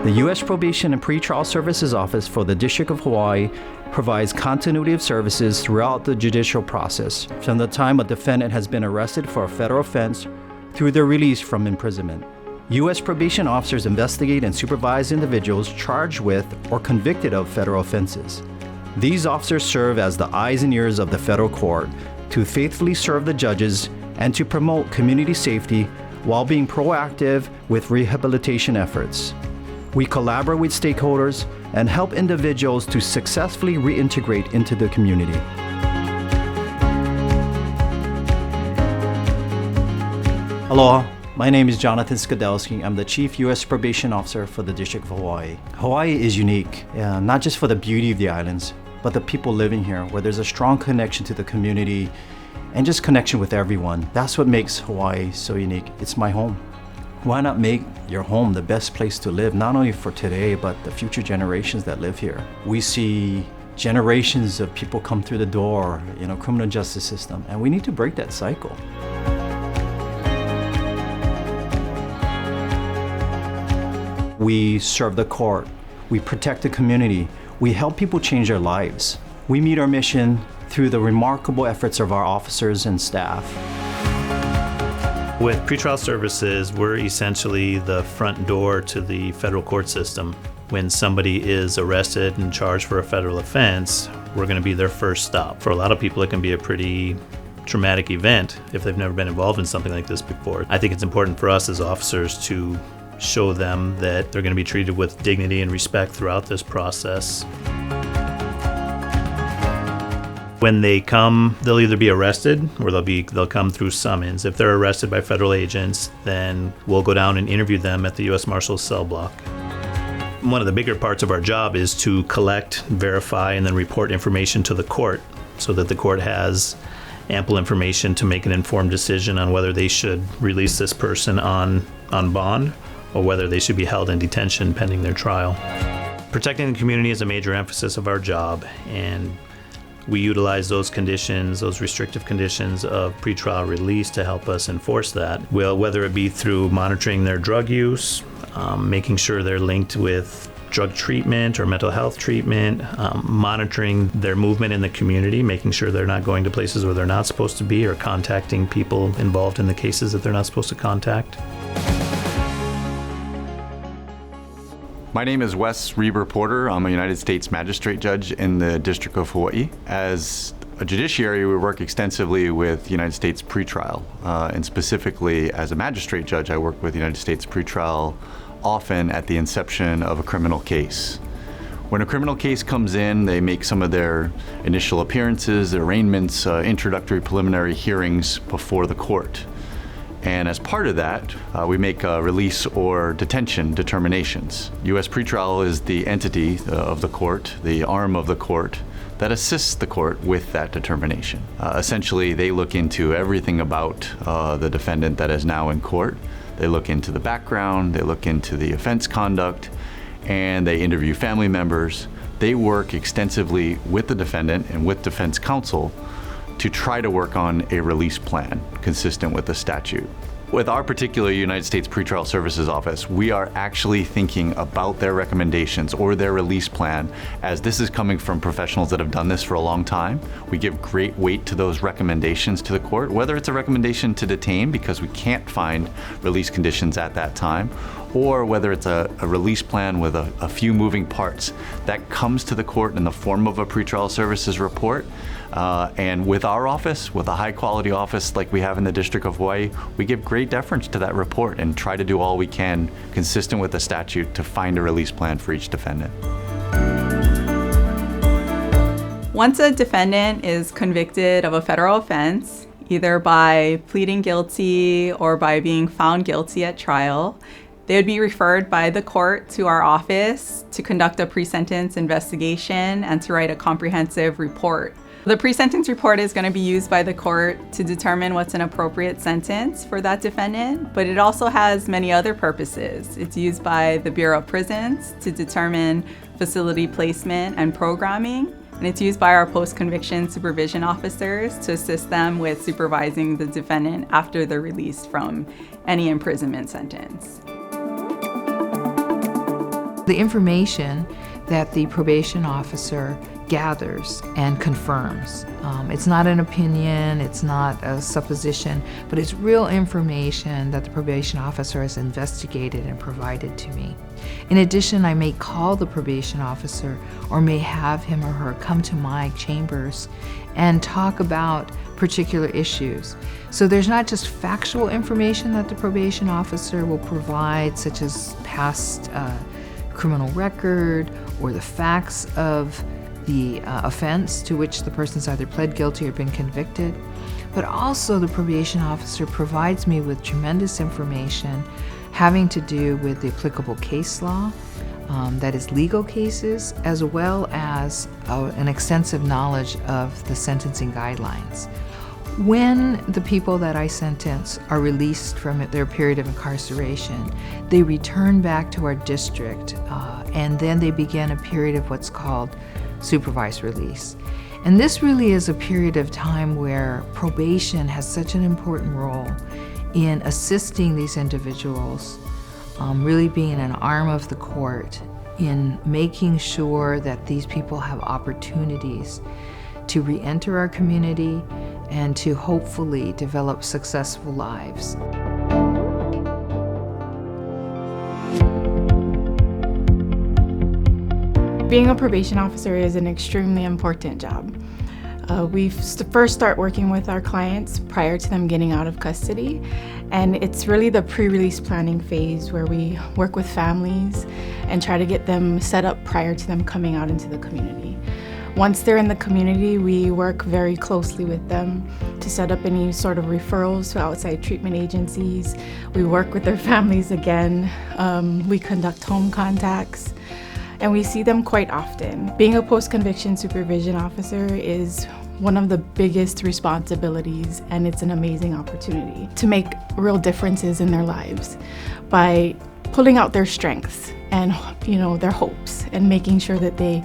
The U.S. Probation and Pretrial Services Office for the District of Hawaii provides continuity of services throughout the judicial process, from the time a defendant has been arrested for a federal offense through their release from imprisonment. U.S. probation officers investigate and supervise individuals charged with or convicted of federal offenses. These officers serve as the eyes and ears of the federal court to faithfully serve the judges and to promote community safety while being proactive with rehabilitation efforts. We collaborate with stakeholders and help individuals to successfully reintegrate into the community. Aloha, my name is Jonathan Skadelski. I'm the Chief U.S. Probation Officer for the District of Hawaii. Hawaii is unique, not just for the beauty of the islands, but the people living here, where there's a strong connection to the community and just connection with everyone. That's what makes Hawaii so unique. It's my home. Why not make your home the best place to live, not only for today, but the future generations that live here? We see generations of people come through the door, criminal justice system, and we need to break that cycle. We serve the court, we protect the community, we help people change their lives. We meet our mission through the remarkable efforts of our officers and staff. With pretrial services, we're essentially the front door to the federal court system. When somebody is arrested and charged for a federal offense, we're going to be their first stop. For a lot of people, it can be a pretty traumatic event if they've never been involved in something like this before. I think it's important for us as officers to show them that they're going to be treated with dignity and respect throughout this process. When they come, they'll either be arrested or they'll come through summons. If they're arrested by federal agents, then we'll go down and interview them at the U.S. Marshal's cell block. One of the bigger parts of our job is to collect, verify, and then report information to the court so that the court has ample information to make an informed decision on whether they should release this person on bond or whether they should be held in detention pending their trial. Protecting the community is a major emphasis of our job, and we utilize those conditions, those restrictive conditions of pretrial release to help us enforce that. Well, whether it be through monitoring their drug use, making sure they're linked with drug treatment or mental health treatment, monitoring their movement in the community, making sure they're not going to places where they're not supposed to be or contacting people involved in the cases that they're not supposed to contact. My name is Wes Reber Porter. I'm a United States Magistrate Judge in the District of Hawaii. As a judiciary, we work extensively with United States Pretrial, and specifically as a magistrate judge, I work with United States Pretrial often at the inception of a criminal case. When a criminal case comes in, they make some of their initial appearances, arraignments, introductory preliminary hearings before the court. And as part of that, we make release or detention determinations. U.S. Pretrial is the entity of the court, the arm of the court, that assists the court with that determination. Essentially, they look into everything about the defendant that is now in court. They look into the background, they look into the offense conduct, and they interview family members. They work extensively with the defendant and with defense counsel to try to work on a release plan consistent with the statute. With our particular United States Pretrial Services Office, we are actually thinking about their recommendations or their release plan, as this is coming from professionals that have done this for a long time. We give great weight to those recommendations to the court, whether it's a recommendation to detain because we can't find release conditions at that time, or whether it's a release plan with a few moving parts. That comes to the court in the form of a pretrial services report. And with our office, with a high quality office like we have in the District of Hawaii, we give great deference to that report and try to do all we can consistent with the statute to find a release plan for each defendant. Once a defendant is convicted of a federal offense, either by pleading guilty or by being found guilty at trial, they would be referred by the court to our office to conduct a pre-sentence investigation and to write a comprehensive report. The pre-sentence report is going to be used by the court to determine what's an appropriate sentence for that defendant, but it also has many other purposes. It's used by the Bureau of Prisons to determine facility placement and programming, and it's used by our post-conviction supervision officers to assist them with supervising the defendant after they're released from any imprisonment sentence. The information that the probation officer gathers and confirms. It's not an opinion, it's not a supposition, but it's real information that the probation officer has investigated and provided to me. In addition, I may call the probation officer or may have him or her come to my chambers and talk about particular issues. So there's not just factual information that the probation officer will provide, such as past criminal record or the facts of the offense to which the person's either pled guilty or been convicted, but also the probation officer provides me with tremendous information having to do with the applicable case law, that is legal cases, as well as an extensive knowledge of the sentencing guidelines. When the people that I sentence are released from their period of incarceration, they return back to our district, and then they begin a period of what's called supervised release. And this really is a period of time where probation has such an important role in assisting these individuals, really being an arm of the court in making sure that these people have opportunities to re-enter our community and to hopefully develop successful lives. Being a probation officer is an extremely important job. We first start working with our clients prior to them getting out of custody, and it's really the pre-release planning phase where we work with families and try to get them set up prior to them coming out into the community. Once they're in the community, we work very closely with them to set up any sort of referrals to outside treatment agencies. We work with their families again. We conduct home contacts, and we see them quite often. Being a post-conviction supervision officer is one of the biggest responsibilities, and it's an amazing opportunity to make real differences in their lives by pulling out their strengths and their hopes and making sure that they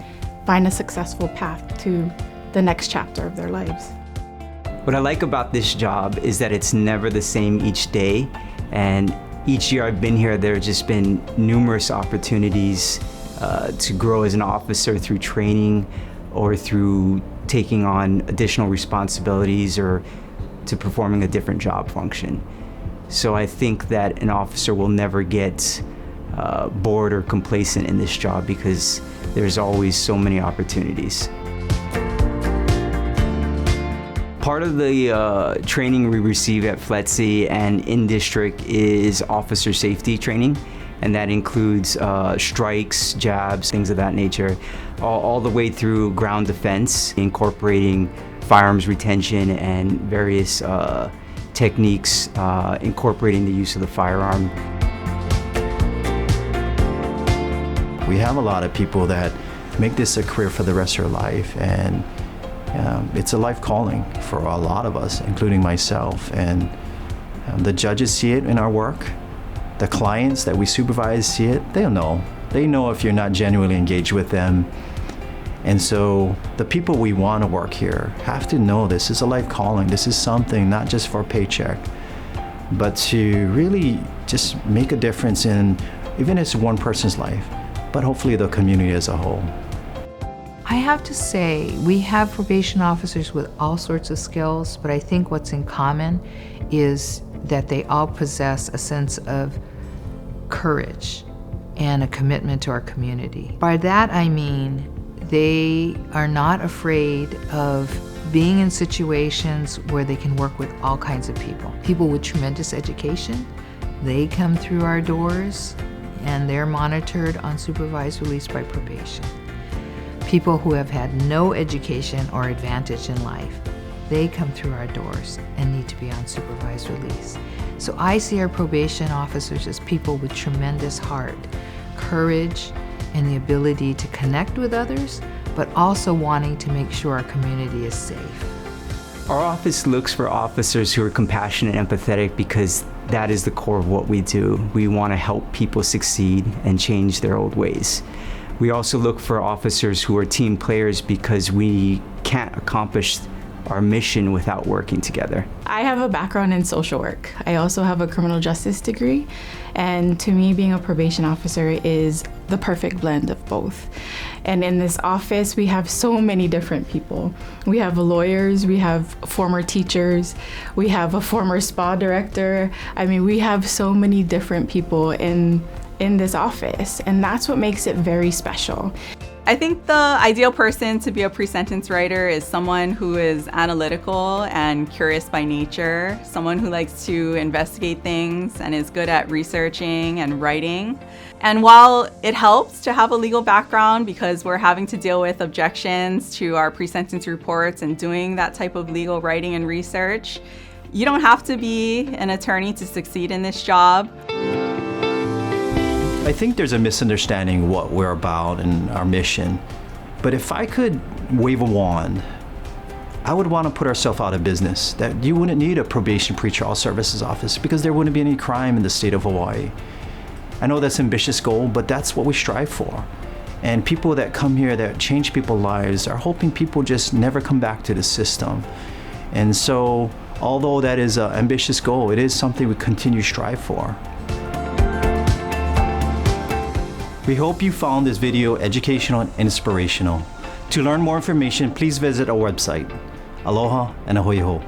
find a successful path to the next chapter of their lives. What I like about this job is that it's never the same each day, and each year I've been here, there have just been numerous opportunities to grow as an officer through training or through taking on additional responsibilities or to performing a different job function. So I think that an officer will never get bored or complacent in this job because there's always so many opportunities. Part of the training we receive at FLETC and in district is officer safety training. And that includes strikes, jabs, things of that nature, all the way through ground defense, incorporating firearms retention and various techniques incorporating the use of the firearm. We have a lot of people that make this a career for the rest of their life, and it's a life calling for a lot of us, including myself. And the judges see it in our work. The clients that we supervise see it. They'll know. They know if you're not genuinely engaged with them. And so the people we want to work here have to know this is a life calling. This is something not just for a paycheck, but to really just make a difference in, even if it's one person's life, but hopefully the community as a whole. I have to say, we have probation officers with all sorts of skills, but I think what's in common is that they all possess a sense of courage and a commitment to our community. By that I mean they are not afraid of being in situations where they can work with all kinds of people. People with tremendous education, they come through our doors and they're monitored on supervised release by probation. People who have had no education or advantage in life, they come through our doors and need to be on supervised release. So I see our probation officers as people with tremendous heart, courage, and the ability to connect with others, but also wanting to make sure our community is safe. Our office looks for officers who are compassionate and empathetic because that is the core of what we do. We want to help people succeed and change their old ways. We also look for officers who are team players because we can't accomplish our mission without working together. I have a background in social work. I also have a criminal justice degree, and to me, being a probation officer is the perfect blend of both. And in this office, we have so many different people. We have lawyers, we have former teachers, we have a former spa director. I mean, we have so many different people in this office, and that's what makes it very special. I think the ideal person to be a pre-sentence writer is someone who is analytical and curious by nature, someone who likes to investigate things and is good at researching and writing. And while it helps to have a legal background because we're having to deal with objections to our pre-sentence reports and doing that type of legal writing and research, you don't have to be an attorney to succeed in this job. I think there's a misunderstanding what we're about and our mission. But if I could wave a wand, I would want to put ourselves out of business. That you wouldn't need a probation pretrial services office because there wouldn't be any crime in the state of Hawaii. I know that's an ambitious goal, but that's what we strive for. And people that come here that change people's lives are hoping people just never come back to the system. And so, although that is an ambitious goal, it is something we continue to strive for. We hope you found this video educational and inspirational. To learn more information, please visit our website. Aloha and ahoy ho.